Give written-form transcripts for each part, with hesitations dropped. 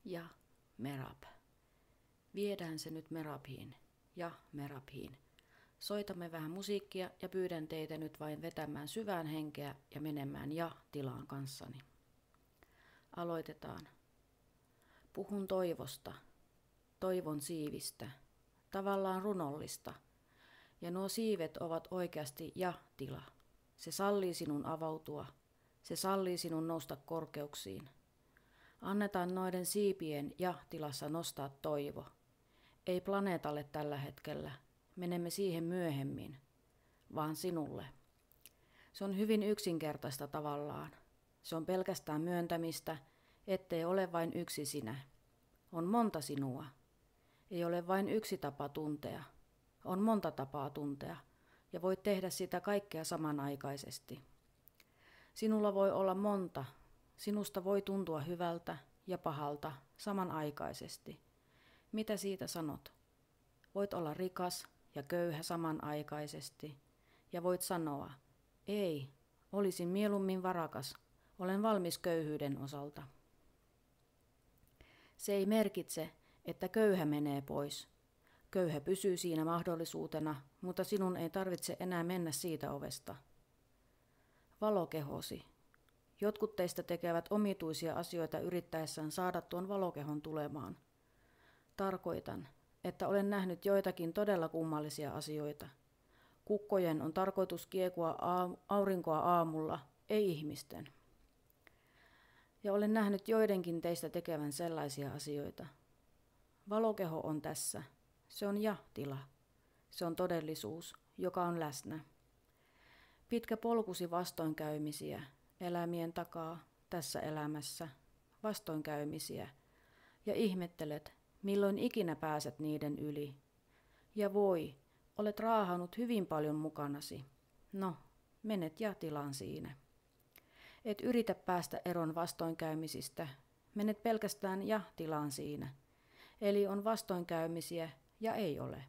ja Merab. Viedään se nyt Merabhiin ja Merabhiin. Soitamme vähän musiikkia ja pyydän teitä nyt vain vetämään syvään henkeä ja menemään ja-tilaan kanssani. Aloitetaan. Puhun toivosta, toivon siivistä, tavallaan runollista. Ja nuo siivet ovat oikeasti ja-tila. Se sallii sinun avautua, se sallii sinun nousta korkeuksiin. Annetaan noiden siipien ja-tilassa nostaa toivo. Ei planeetalle tällä hetkellä, menemme siihen myöhemmin, vaan sinulle. Se on hyvin yksinkertaista tavallaan. Se on pelkästään myöntämistä, ettei ole vain yksi sinä. On monta sinua. Ei ole vain yksi tapa tuntea. On monta tapaa tuntea, ja voit tehdä sitä kaikkea samanaikaisesti. Sinulla voi olla monta. Sinusta voi tuntua hyvältä ja pahalta samanaikaisesti. Mitä siitä sanot? Voit olla rikas ja köyhä samanaikaisesti, ja voit sanoa, ei, olisin mieluummin varakas, olen valmis köyhyyden osalta. Se ei merkitse, että köyhä menee pois. Köyhä pysyy siinä mahdollisuutena, mutta sinun ei tarvitse enää mennä siitä ovesta. Valokehosi. Jotkut teistä tekevät omituisia asioita yrittäessään saada tuon valokehon tulemaan. Tarkoitan, että olen nähnyt joitakin todella kummallisia asioita. Kukkojen on tarkoitus kiekua aurinkoa aamulla, ei ihmisten. Ja olen nähnyt joidenkin teistä tekevän sellaisia asioita. Valokeho on tässä. Se on ja-tila. Se on todellisuus, joka on läsnä. Pitkä polkusi vastoinkäymisiä, elämien takaa, tässä elämässä, vastoinkäymisiä, ja ihmettelet, milloin ikinä pääset niiden yli. Ja voi, olet raahannut hyvin paljon mukanasi. No, menet ja-tilaan siinä. Et yritä päästä eron vastoinkäymisistä, menet pelkästään ja-tilaan siinä. Eli on vastoinkäymisiä ja ei ole.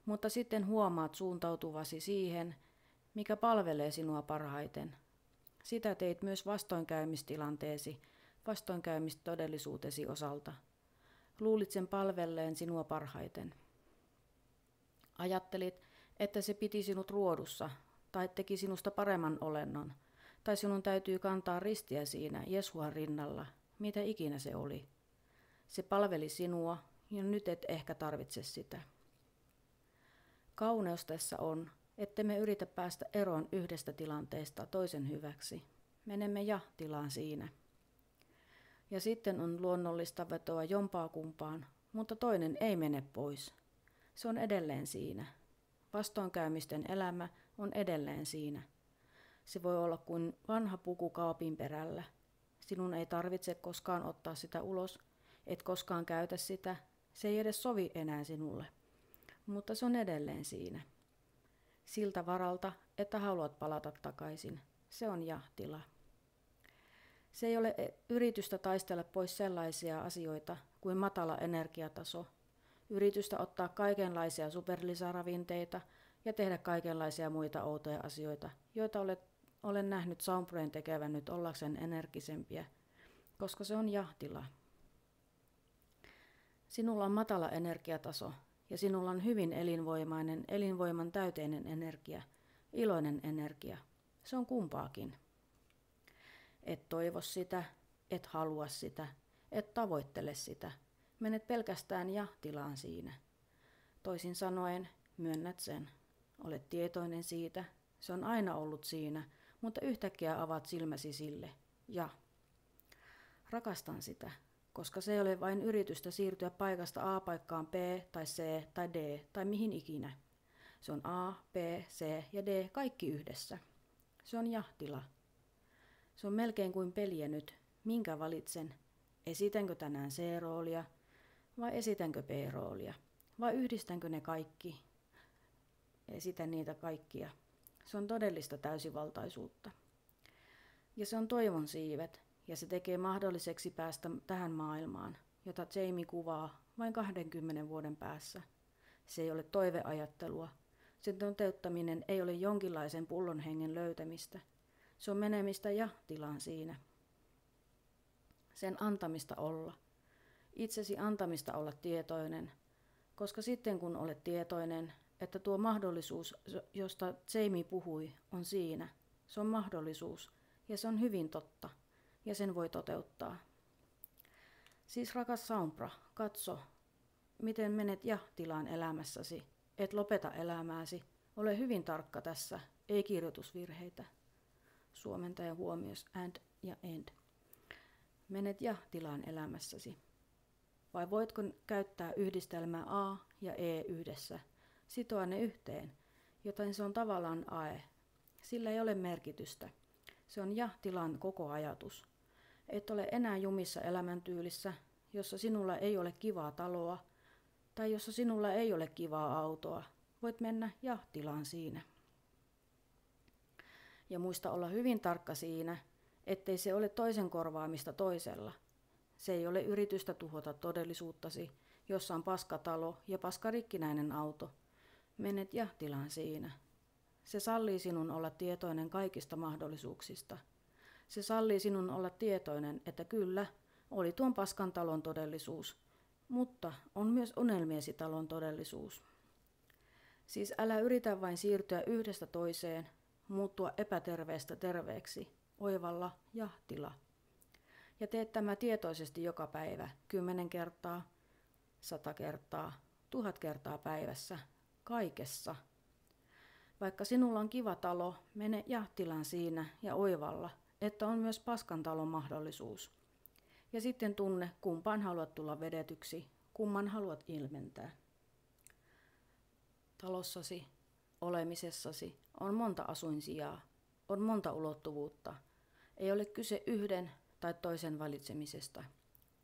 Mutta sitten huomaat suuntautuvasi siihen, mikä palvelee sinua parhaiten. Sitä teit myös vastoinkäymistilanteesi, vastoinkäymistodellisuutesi osalta. Luulit sen palvelleen sinua parhaiten. Ajattelit, että se piti sinut ruodussa, tai teki sinusta paremman olennon, tai sinun täytyy kantaa ristiä siinä Jesuan rinnalla, mitä ikinä se oli. Se palveli sinua, ja nyt et ehkä tarvitse sitä. Kauneus tässä on, ettemme yritä päästä eroon yhdestä tilanteesta toisen hyväksi. Menemme ja-tilaan siinä. Ja sitten on luonnollista vetoa jompaa kumpaan, mutta toinen ei mene pois. Se on edelleen siinä. Vastoinkäymisten elämä on edelleen siinä. Se voi olla kuin vanha puku kaapin perällä. Sinun ei tarvitse koskaan ottaa sitä ulos, et koskaan käytä sitä. Se ei edes sovi enää sinulle, mutta se on edelleen siinä. Siltä varalta, että haluat palata takaisin. Se on ja-tila. Se ei ole yritystä taistella pois sellaisia asioita kuin matala energiataso, yritystä ottaa kaikenlaisia superlisaravinteita ja tehdä kaikenlaisia muita outoja asioita, joita olen nähnyt Soundbrain tekevän nyt ollakseen energisempiä, koska se on ja-tila. Sinulla on matala energiataso ja sinulla on hyvin elinvoimainen, elinvoiman täyteinen energia, iloinen energia. Se on kumpaakin. Et toivo sitä, et halua sitä, et tavoittele sitä. Menet pelkästään ja-tilaan siinä. Toisin sanoen, myönnät sen. Olet tietoinen siitä, se on aina ollut siinä, mutta yhtäkkiä avaat silmäsi sille. Ja rakastan sitä, koska se ei ole vain yritystä siirtyä paikasta A paikkaan B tai C tai D tai mihin ikinä. Se on A, B, C ja D kaikki yhdessä. Se on ja-tila. Se on melkein kuin peliä nyt. Minkä valitsen? Esitänkö tänään C-roolia vai esitänkö B-roolia? Vai yhdistänkö ne kaikki? Esitän niitä kaikkia. Se on todellista täysivaltaisuutta. Ja se on toivon siivet, ja se tekee mahdolliseksi päästä tähän maailmaan, jota Jamie kuvaa vain 20 vuoden päässä. Se ei ole toiveajattelua. Sen toteuttaminen ei ole jonkinlaisen pullon hengen löytämistä. Se on menemistä ja tilaan siinä. Sen antamista olla. itsesi antamista olla tietoinen, koska sitten kun olet tietoinen, että tuo mahdollisuus, josta Jamie puhui, on siinä, se on mahdollisuus ja se on hyvin totta ja sen voi toteuttaa. Siis rakas Saumpra, katso, miten menet ja-tilaan elämässäsi, et lopeta elämääsi, ole hyvin tarkka tässä, ei kirjoitusvirheitä. Suomentajan huomios and ja end. Menet ja-tilaan elämässäsi. Vai voitko käyttää yhdistelmää A ja E yhdessä, sitoa ne yhteen, joten se on tavallaan AE. Sillä ei ole merkitystä. Se on ja-tilan koko ajatus. Et ole enää jumissa elämäntyylissä, jossa sinulla ei ole kivaa taloa tai jossa sinulla ei ole kivaa autoa. Voit mennä ja-tilaan siinä. Ja muista olla hyvin tarkka siinä, ettei se ole toisen korvaamista toisella. Se ei ole yritystä tuhota todellisuuttasi, jossa on paskatalo ja paskarikkinäinen auto. Menet ja-tilaan siinä. Se sallii sinun olla tietoinen kaikista mahdollisuuksista. Se sallii sinun olla tietoinen, että kyllä, oli tuon paskan talon todellisuus, mutta on myös unelmiesi talon todellisuus. Siis älä yritä vain siirtyä yhdestä toiseen, muuttua epäterveestä terveeksi, oivalla ja-tila. Ja teet tämä tietoisesti joka päivä, 10 kertaa, 100 kertaa, 1000 kertaa päivässä, kaikessa. Vaikka sinulla on kiva talo, mene ja-tilaan siinä ja oivalla, että on myös paskan talon mahdollisuus. Ja sitten tunne, kumpaan haluat tulla vedetyksi, kumman haluat ilmentää. Talossasi, olemisessasi on monta asuinsijaa, on monta ulottuvuutta. Ei ole kyse yhden tai toisen valitsemisesta.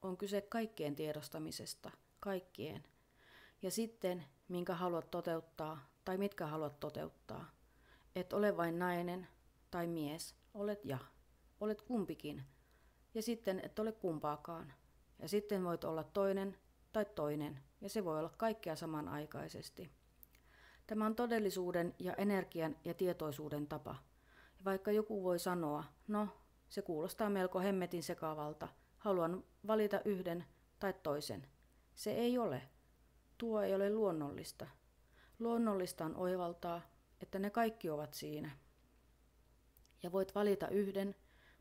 On kyse kaikkien tiedostamisesta, kaikkien. Ja sitten, minkä haluat toteuttaa tai mitkä haluat toteuttaa. Et ole vain nainen tai mies, olet ja. Olet kumpikin. Ja sitten et ole kumpaakaan. Ja sitten voit olla toinen tai toinen, ja se voi olla kaikkea samanaikaisesti. Tämä on todellisuuden ja energian ja tietoisuuden tapa. Ja vaikka joku voi sanoa, no, se kuulostaa melko hemmetin sekavalta, haluan valita yhden tai toisen. Se ei ole. Tuo ei ole luonnollista. Luonnollista on oivaltaa, että ne kaikki ovat siinä. Ja voit valita yhden,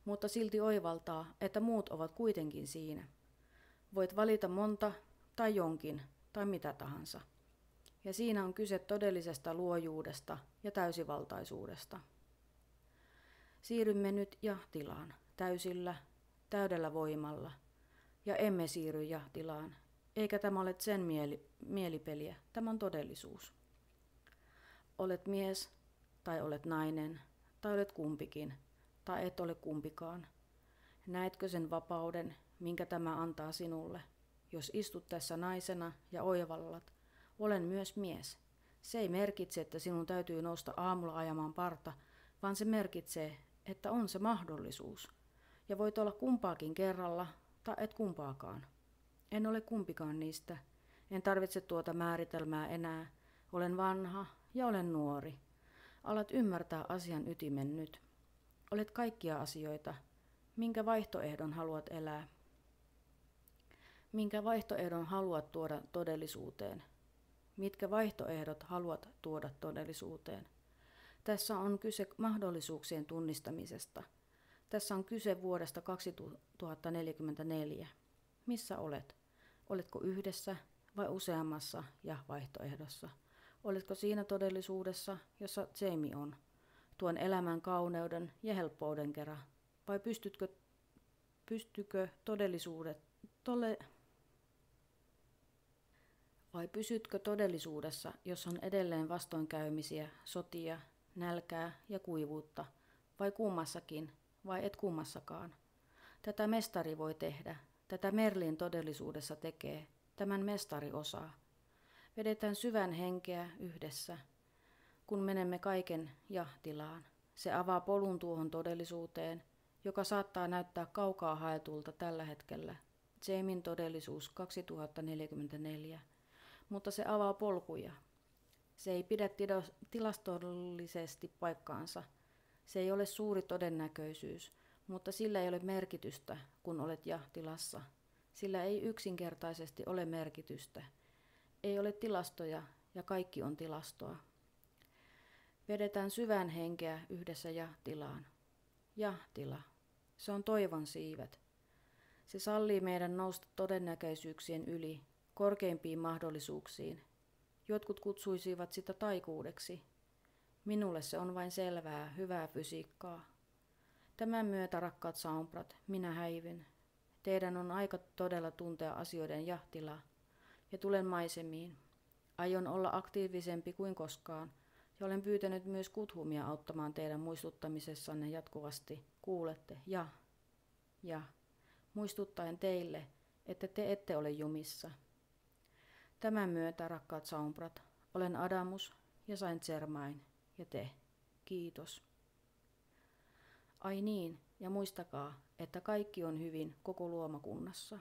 mutta silti oivaltaa, että muut ovat kuitenkin siinä. Voit valita monta tai jonkin tai mitä tahansa. Ja siinä on kyse todellisesta luojuudesta ja täysivaltaisuudesta. Siirrymme nyt ja-tilaan, täydellä voimalla. Ja emme siirry ja-tilaan, eikä tämä ole sen mielipeliä, tämä on todellisuus. Olet mies, tai olet nainen, tai olet kumpikin, tai et ole kumpikaan. Näetkö sen vapauden, minkä tämä antaa sinulle, jos istut tässä naisena ja oivallat? Olen myös mies. Se ei merkitse, että sinun täytyy nousta aamulla ajamaan parta, vaan se merkitsee, että on se mahdollisuus. Ja voit olla kumpaakin kerralla, tai et kumpaakaan. En ole kumpikaan niistä. En tarvitse tuota määritelmää enää. Olen vanha ja olen nuori. Alat ymmärtää asian ytimen nyt. Olet kaikkia asioita. Minkä vaihtoehdon haluat elää? Minkä vaihtoehdon haluat tuoda todellisuuteen? Mitkä vaihtoehdot haluat tuoda todellisuuteen? Tässä on kyse mahdollisuuksien tunnistamisesta. Tässä on kyse vuodesta 2044. Missä olet? Oletko yhdessä vai useammassa ja vaihtoehdossa? Oletko siinä todellisuudessa, jossa Jamie on, tuon elämän kauneuden ja helppouden kerran? Vai pysytkö todellisuudessa, jossa on edelleen vastoinkäymisiä, sotia, nälkää ja kuivuutta? Vai kummassakin, vai et kummassakaan? Tätä mestari voi tehdä, tätä Merlin todellisuudessa tekee, tämän mestari osaa. Vedetään syvän henkeä yhdessä, kun menemme kaiken ja-tilaan. Se avaa polun tuohon todellisuuteen, joka saattaa näyttää kaukaa haetulta tällä hetkellä. Jamien todellisuus 2044. Mutta se avaa polkuja. Se ei pidä tilastollisesti paikkaansa. Se ei ole suuri todennäköisyys, mutta sillä ei ole merkitystä, kun olet ja-tilassa. Sillä ei yksinkertaisesti ole merkitystä. Ei ole tilastoja ja kaikki on tilastoa. Vedetään syvään henkeä yhdessä ja-tilaan. Ja-tila. Se on toivon siivet. Se sallii meidän nousta todennäköisyyksien yli, korkeimpiin mahdollisuuksiin. Jotkut kutsuisivat sitä taikuudeksi. Minulle se on vain selvää, hyvää fysiikkaa. Tämän myötä, rakkaat saumprat, minä häivyn. Teidän on aika todella tuntea asioiden ja-tila. Ja tulen maisemiin. Aion olla aktiivisempi kuin koskaan. Ja olen pyytänyt myös Kuthumia auttamaan teidän muistuttamisessanne jatkuvasti. Kuulette, ja, muistuttaen teille, että te ette ole jumissa. Tämän myötä, rakkaat saumprat, olen Adamus ja Saint Germain ja te. Kiitos. Ai niin, ja muistakaa, että kaikki on hyvin koko luomakunnassa.